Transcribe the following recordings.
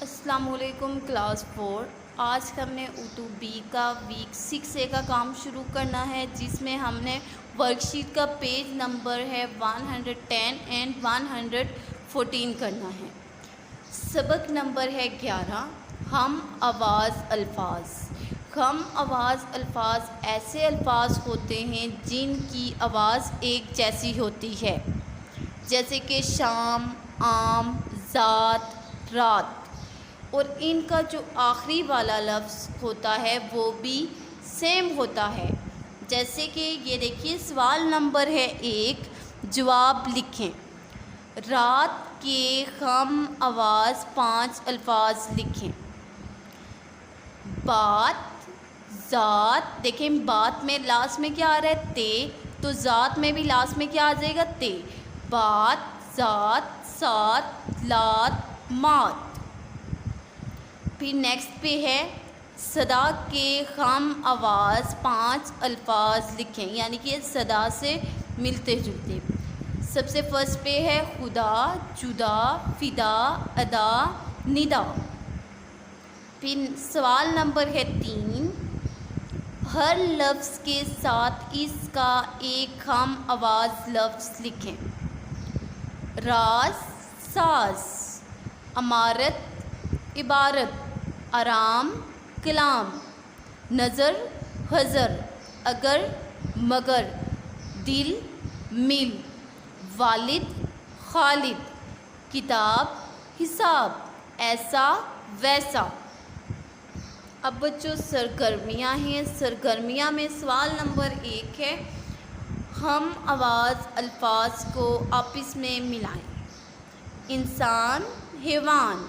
السلام علیکم کلاس 4۔ آج ہم نے اردو بی کا ویک 6 کا کام شروع کرنا ہے، جس میں ہم نے ورک شیٹ کا پیج نمبر ہے 110 اینڈ 114 کرنا ہے۔ سبق نمبر ہے 11، ہم آواز الفاظ۔ ہم آواز الفاظ ایسے الفاظ ہوتے ہیں جن کی آواز ایک جیسی ہوتی ہے، جیسے کہ شام، عام، ذات، رات، اور ان کا جو آخری والا لفظ ہوتا ہے وہ بھی سیم ہوتا ہے۔ جیسے کہ یہ دیکھیے سوال نمبر ہے 1، جواب لکھیں۔ رات کے ہم آواز 5 الفاظ لکھیں۔ بات، ذات، دیکھیں بات میں لاسٹ میں کیا آ رہا ہے؟ تے، تو ذات میں بھی لاسٹ میں کیا آ جائے گا؟ تے۔ بات، ذات، سات، لات، مات۔ پھر نیکسٹ پہ ہے صدا کے ہم آواز 5 الفاظ لکھیں، یعنی کہ صدا سے ملتے جلتے۔ سب سے فرسٹ پہ ہے خدا، جدا، فدا، ادا، ندا۔ پھر سوال نمبر ہے 3، ہر لفظ کے ساتھ اس کا ایک ہم آواز لفظ لکھیں۔ راز، ساز، عمارت، عبارت، آرام، کلام، نظر، حضر، اگر، مگر، دل، مل، والد، خالد، کتاب، حساب، ایسا، ویسا۔ اب بچوں سرگرمیاں ہیں۔ سرگرمیاں میں سوال نمبر 1 ہے، ہم آواز الفاظ کو آپس میں ملائیں۔ انسان، حیوان،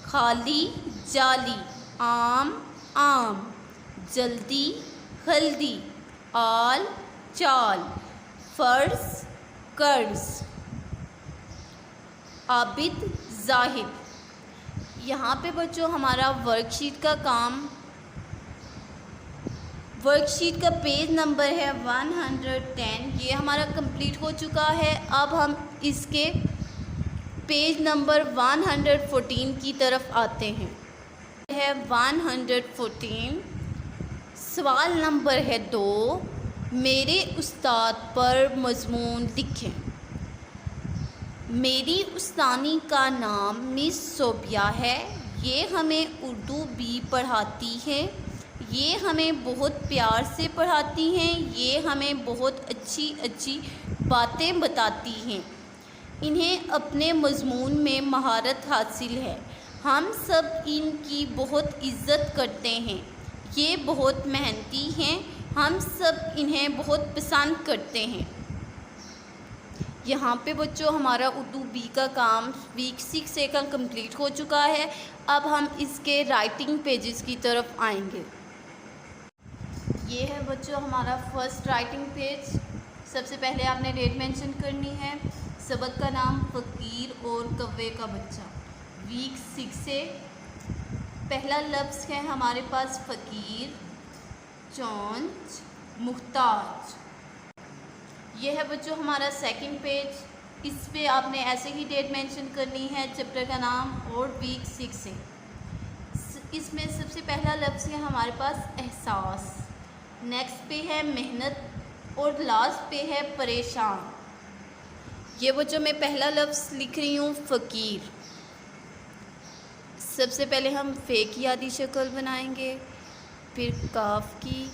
خالی، جعلی، عام، عام، جلدی، ہلدی، آل، چال، فرض، قرض، عابد، زاہد۔ یہاں پہ بچوں ہمارا ورک شیٹ کا کام، ورک شیٹ کا پیج نمبر ہے 110، یہ ہمارا کمپلیٹ ہو چکا ہے۔ اب ہم اس کے پیج نمبر 114 کی طرف آتے ہیں۔ ہے 114، سوال نمبر ہے 2، میرے استاد پر مضمون لکھیں۔ میری استانی کا نام مس صوبیہ ہے، یہ ہمیں اردو بھی پڑھاتی ہیں، یہ ہمیں بہت پیار سے پڑھاتی ہیں، یہ ہمیں بہت اچھی اچھی باتیں بتاتی ہیں، انہیں اپنے مضمون میں مہارت حاصل ہے، ہم سب ان کی بہت عزت کرتے ہیں، یہ بہت محنتی ہیں، ہم سب انہیں بہت پسند کرتے ہیں۔ یہاں پہ بچوں ہمارا اردو بی کا کام ویک 6 کا کمپلیٹ ہو چکا ہے۔ اب ہم اس کے رائٹنگ پیجز کی طرف آئیں گے۔ یہ ہے بچوں ہمارا فرسٹ رائٹنگ پیج۔ سب سے پہلے آپ نے ڈیٹ مینشن کرنی ہے۔ سبق کا نام فقیر اور کوے کا بچہ، ویک 6 سے۔ پہلا لفظ ہے ہمارے پاس فقیر، چونچ، محتاج۔ یہ ہے بچوں ہمارا سیکنڈ پیج۔ اس پہ آپ نے ایسے ہی ڈیٹ مینشن کرنی ہے، چیپٹر کا نام اور ویک 6 سے۔ اس میں سب سے پہلا لفظ ہے ہمارے پاس احساس، نیکسٹ پہ ہے محنت اور لاسٹ پہ ہے پریشان۔ یہ بچوں میں پہلا لفظ لکھ رہی ہوں فقیر۔ سب سے پہلے ہم فے کی آدھی شکل بنائیں گے، پھر کاف کی،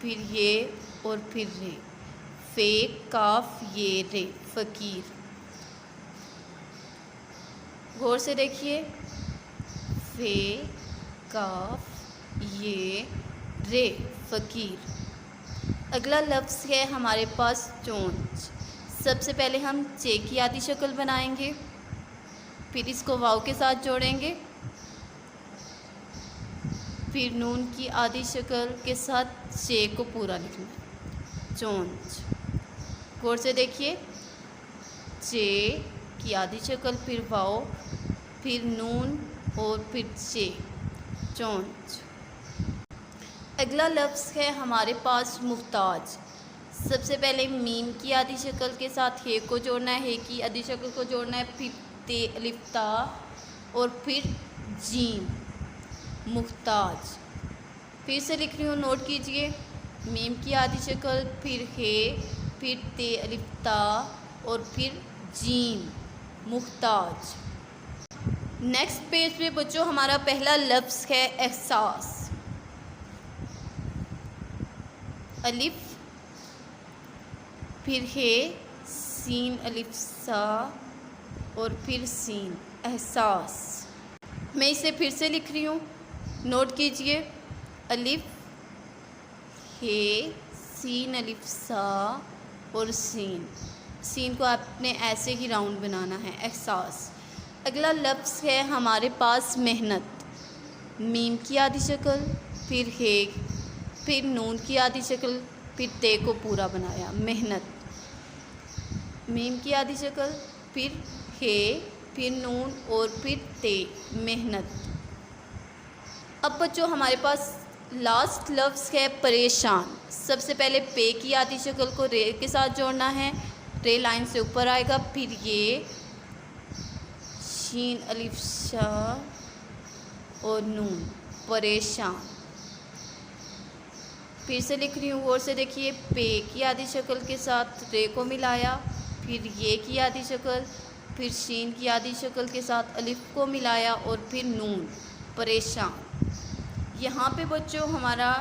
پھر یہ اور پھر رے، فے کاف یہ رے، فقیر۔ غور سے دیکھیے، فے کاف یہ رے، فقیر۔ اگلا لفظ ہے ہمارے پاس چونچ۔ سب سے پہلے ہم چے کی آدھی شکل بنائیں گے، پھر اس کو واو کے ساتھ جوڑیں گے، پھر نون کی آدھی شکل کے ساتھ چے کو پورا لکھنا ہے، چونچ۔ غور سے دیکھیے، چے کی آدھی شکل، پھر واو، پھر نون اور پھر چے، چونچ۔ اگلا لفظ ہے ہمارے پاس محتاج۔ سب سے پہلے میم کی آدھی شکل کے ساتھ ہے کو جوڑنا ہے، ہے کی آدھی شکل کو جوڑنا ہے، پھر تے الف تا اور پھر جیم محتاج. پھر سے لکھ رہی ہوں، نوٹ کیجئے. میم کی آدھی شکل، پھر ہے، پھر تے الف تا اور پھر جیم محتاج. نیکسٹ پیج پہ بچوں ہمارا پہلا لفظ ہے احساس. الف، پھر ہے، سین الف سا اور پھر سین احساس. میں اسے پھر سے لکھ رہی ہوں، نوٹ کیجئے. الف ہے، سین الف سا اور سین. سین کو آپ نے ایسے ہی راؤنڈ بنانا ہے. احساس. اگلا لفظ ہے ہمارے پاس محنت. میم کی آدھی شکل، پھر ہے، پھر نون کی آدھی شکل، پھر تے کو پورا بنایا. محنت. میم کی آدھی شکل، پھر ہے، پھر نون اور پھر تے. محنت. اب بچوں ہمارے پاس لاسٹ لفظ ہے پریشان. سب سے پہلے پے کی آدھی شکل کو رے کے ساتھ جوڑنا ہے. رے لائن سے اوپر آئے گا، پھر یہ شین الف شا اور نون پریشان. پھر سے لکھ رہی ہوں، غور سے دیکھیے. پے کی آدھی شکل کے ساتھ رے کو ملایا، پھر یہ کی آدھی شکل، پھر شین کی آدھی شکل کے ساتھ الف کو ملایا اور پھر نون پریشان. یہاں پہ بچوں ہمارا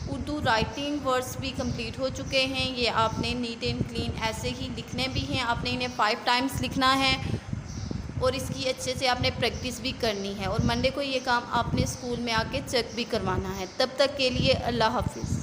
اردو رائٹنگ ورڈز بھی کمپلیٹ ہو چکے ہیں. یہ آپ نے نیٹ اینڈ کلین ایسے ہی لکھنے بھی ہیں. آپ نے انہیں 5 ٹائمز لکھنا ہے اور اس کی اچھے سے آپ نے پریکٹس بھی کرنی ہے. اور منڈے کو یہ کام آپ نے اسکول میں آ کے چیک بھی کروانا ہے. تب تک کے لیے اللہ حافظ.